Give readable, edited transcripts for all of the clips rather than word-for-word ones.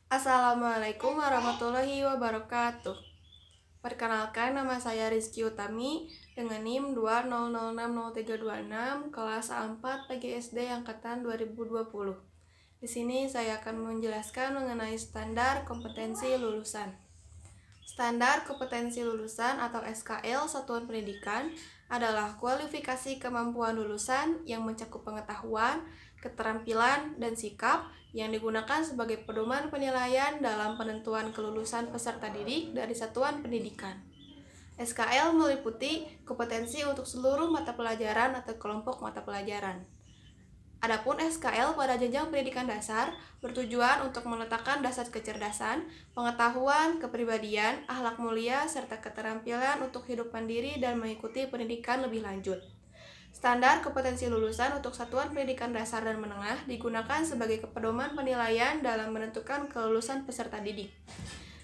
Assalamualaikum warahmatullahi wabarakatuh. Perkenalkan, nama saya Rizky Utami dengan NIM 2006036 kelas A4 PGSD angkatan 2020. Di sini saya akan menjelaskan mengenai standar kompetensi lulusan. Standar kompetensi lulusan atau SKL satuan pendidikan adalah kualifikasi kemampuan lulusan yang mencakup pengetahuan, keterampilan, dan sikap yang digunakan sebagai pedoman penilaian dalam penentuan kelulusan peserta didik dari satuan pendidikan. SKL meliputi kompetensi untuk seluruh mata pelajaran atau kelompok mata pelajaran. Adapun SKL pada jenjang pendidikan dasar bertujuan untuk meletakkan dasar kecerdasan, pengetahuan, kepribadian, akhlak mulia, serta keterampilan untuk hidup mandiri dan mengikuti pendidikan lebih lanjut. Standar kompetensi lulusan untuk satuan pendidikan dasar dan menengah digunakan sebagai pedoman penilaian dalam menentukan kelulusan peserta didik.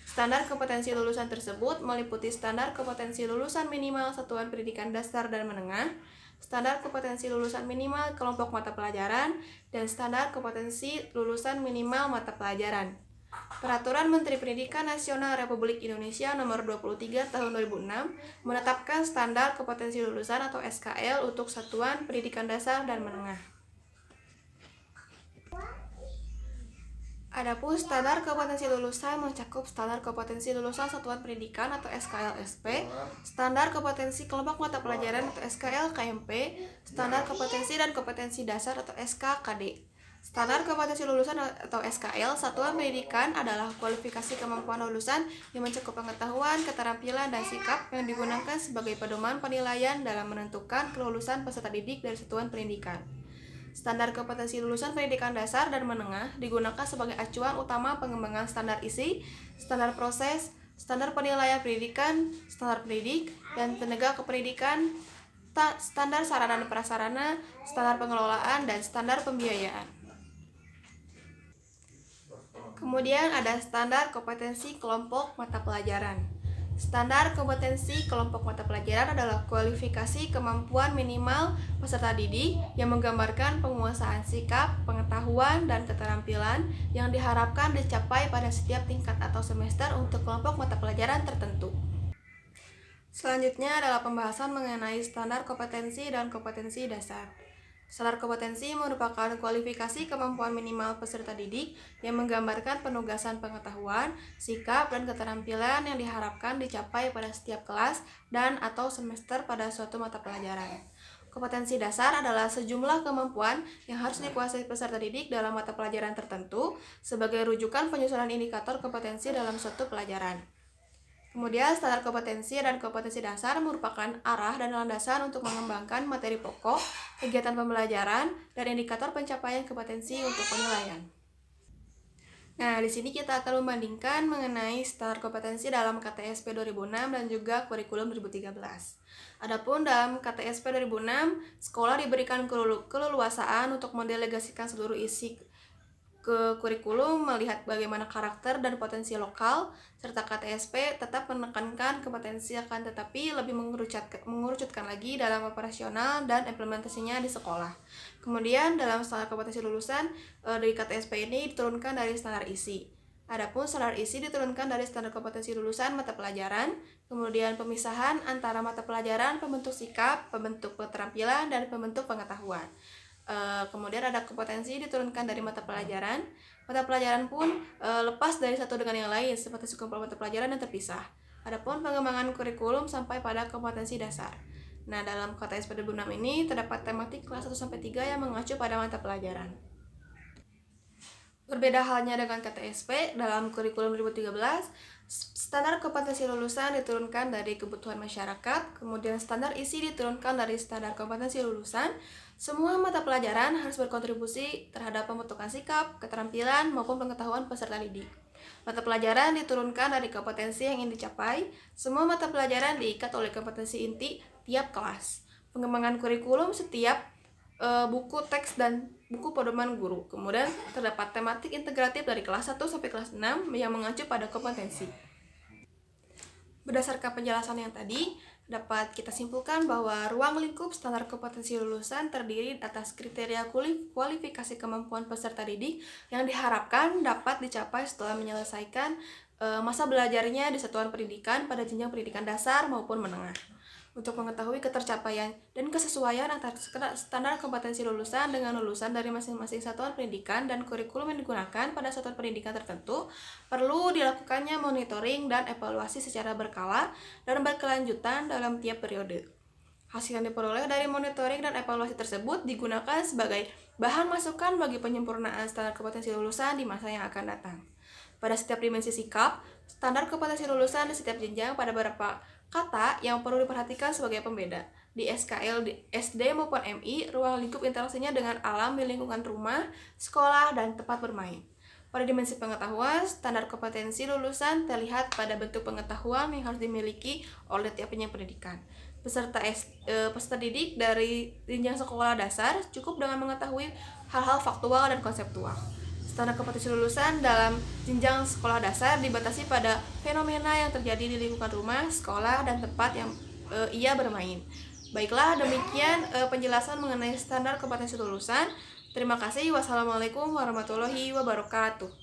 Standar kompetensi lulusan tersebut meliputi standar kompetensi lulusan minimal satuan pendidikan dasar dan menengah, standar kompetensi lulusan minimal kelompok mata pelajaran, dan standar kompetensi lulusan minimal mata pelajaran. Peraturan Menteri Pendidikan Nasional Republik Indonesia Nomor 23 Tahun 2006 menetapkan standar kompetensi lulusan atau SKL untuk satuan pendidikan dasar dan menengah. Adapun standar kompetensi lulusan mencakup standar kompetensi lulusan satuan pendidikan atau SKL-SP, standar kompetensi kelompok mata pelajaran atau SKL KMP, standar kompetensi dan kompetensi dasar atau SKKD. Standar kompetensi lulusan atau SKL satuan pendidikan adalah kualifikasi kemampuan lulusan yang mencakup pengetahuan, keterampilan, dan sikap yang digunakan sebagai pedoman penilaian dalam menentukan kelulusan peserta didik dari satuan pendidikan. Standar kompetensi lulusan pendidikan dasar dan menengah digunakan sebagai acuan utama pengembangan standar isi, standar proses, standar penilaian pendidikan, standar pendidik, dan tenaga kependidikan, standar sarana dan prasarana, standar pengelolaan, dan standar pembiayaan. Kemudian ada standar kompetensi kelompok mata pelajaran. Standar kompetensi kelompok mata pelajaran adalah kualifikasi kemampuan minimal peserta didik yang menggambarkan penguasaan sikap, pengetahuan, dan keterampilan yang diharapkan dicapai pada setiap tingkat atau semester untuk kelompok mata pelajaran tertentu. Selanjutnya adalah pembahasan mengenai standar kompetensi dan kompetensi dasar. Standar kompetensi merupakan kualifikasi kemampuan minimal peserta didik yang menggambarkan penugasan pengetahuan, sikap, dan keterampilan yang diharapkan dicapai pada setiap kelas dan atau semester pada suatu mata pelajaran. Kompetensi dasar adalah sejumlah kemampuan yang harus dikuasai peserta didik dalam mata pelajaran tertentu sebagai rujukan penyusunan indikator kompetensi dalam suatu pelajaran. Kemudian, standar kompetensi dan kompetensi dasar merupakan arah dan landasan untuk mengembangkan materi pokok, kegiatan pembelajaran, dan indikator pencapaian kompetensi untuk penilaian. Nah, di sini kita akan membandingkan mengenai standar kompetensi dalam KTSP 2006 dan juga kurikulum 2013. Adapun dalam KTSP 2006, sekolah diberikan keleluasaan untuk mendelegasikan seluruh isi ke kurikulum, melihat bagaimana karakter dan potensi lokal, serta KTSP tetap menekankan kompetensi akan tetapi lebih mengerucutkan lagi dalam operasional dan implementasinya di sekolah. Kemudian dalam standar kompetensi lulusan dari KTSP ini diturunkan dari standar isi. Adapun standar isi diturunkan dari standar kompetensi lulusan mata pelajaran, kemudian pemisahan antara mata pelajaran, pembentuk sikap, pembentuk keterampilan, dan pembentuk pengetahuan. Kemudian ada kompetensi diturunkan dari mata pelajaran. Mata pelajaran pun lepas dari satu dengan yang lain seperti sekumpulan mata pelajaran yang terpisah. Adapun pengembangan kurikulum sampai pada kompetensi dasar. Nah, dalam KTSP 2006 ini terdapat tematik kelas 1 sampai 3 yang mengacu pada mata pelajaran. Berbeda halnya dengan KTSP, dalam kurikulum 2013, standar kompetensi lulusan diturunkan dari kebutuhan masyarakat, kemudian standar isi diturunkan dari standar kompetensi lulusan. Semua mata pelajaran harus berkontribusi terhadap pembentukan sikap, keterampilan, maupun pengetahuan peserta didik. Mata pelajaran diturunkan dari kompetensi yang ingin dicapai. Semua mata pelajaran diikat oleh kompetensi inti tiap kelas. Pengembangan kurikulum setiap buku teks dan buku pedoman guru. Kemudian terdapat tematik integratif dari kelas 1 sampai kelas 6 yang mengacu pada kompetensi. Berdasarkan penjelasan yang tadi, Dapat kita simpulkan bahwa ruang lingkup standar kompetensi lulusan terdiri atas kriteria kualifikasi kemampuan peserta didik yang diharapkan dapat dicapai setelah menyelesaikan masa belajarnya di satuan pendidikan pada jenjang pendidikan dasar maupun menengah. Untuk mengetahui ketercapaian dan kesesuaian antara standar kompetensi lulusan dengan lulusan dari masing-masing satuan pendidikan dan kurikulum yang digunakan pada satuan pendidikan tertentu, perlu dilakukannya monitoring dan evaluasi secara berkala dan berkelanjutan dalam tiap periode. Hasil yang diperoleh dari monitoring dan evaluasi tersebut digunakan sebagai bahan masukan bagi penyempurnaan standar kompetensi lulusan di masa yang akan datang. Pada setiap dimensi sikap, standar kompetensi lulusan di setiap jenjang pada beberapa kata yang perlu diperhatikan sebagai pembeda. Di SKL, di SD maupun MI, ruang lingkup interaksinya dengan alam di lingkungan rumah, sekolah, dan tempat bermain. Pada dimensi pengetahuan, standar kompetensi lulusan terlihat pada bentuk pengetahuan yang harus dimiliki oleh tiap jenjang pendidikan. Peserta didik dari jenjang sekolah dasar cukup dengan mengetahui hal-hal faktual dan konseptual. Standar kompetensi lulusan dalam jenjang sekolah dasar dibatasi pada fenomena yang terjadi di lingkungan rumah, sekolah, dan tempat yang ia bermain. Baiklah, demikian penjelasan mengenai standar kompetensi lulusan. Terima kasih. Wassalamualaikum warahmatullahi wabarakatuh.